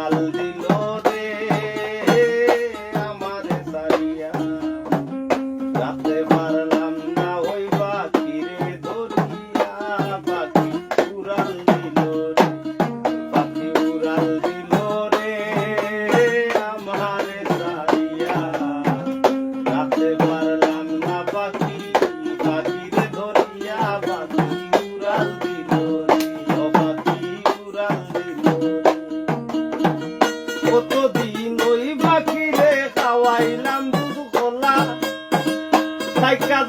উড়াল দিল রে আমারে সারিয়া রাতে পারলাম না ওই পাখিরে ধরিয়া পাখি উড়াল দিল রে পাখি উড়াল দিল রে আমারে সারিয়া রাতে পারলাম না পাখি পাখিরে ধরিয়া পাখি উড়াল দিল রে ও পাখি উড়াল দিল রে কতদিন ওই পাখিরে খাওয়াইলাম দুধ কলা থাইকা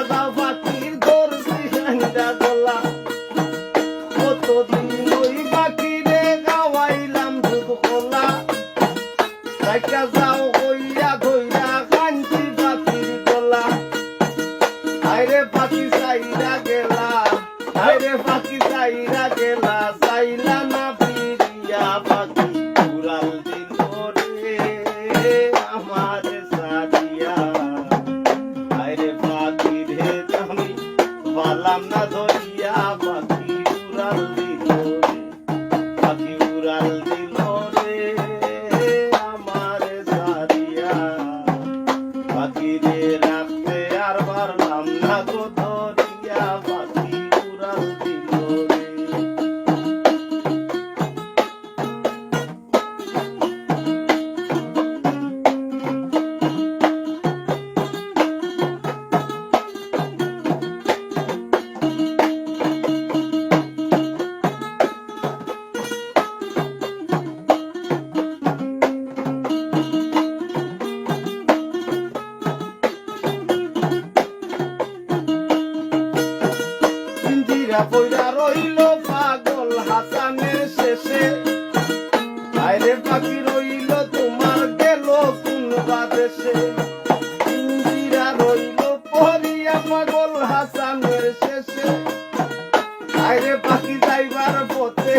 যাও পাখির ধরছি সান্ডা গলা কতদিন ওই পাখিরে খাওয়াইলাম দুধ কলা থাইকা যাও কইয়া ধইরা কাঞ্চি পাখির গলা আইরে পাখি চাইরা গেলা আইরে পাখি চাইরা গেলা চাইলা না ফিরিয়া পাখি উড়াল দিল রে আমার সারিয়া আইরে পাখি রে আমি পালাম না ধরিয়া পাখি উড়াল দিল রে পাখি উড়াল দিল রে আমার সারিয়া পাখি রে রাখতে আর পারলাম না গো ধরিয়া পাখি উড়াল দিল রে পিঞ্জিরা পইরা রইল পাগল হাসানের শেষে আইরে পাখি রইল তোমার গেল কোন বাদেশে পিঞ্জিরা রইল পরিয়া পাগল হাসানের শেষে আইরে পাখি যাইবার পথে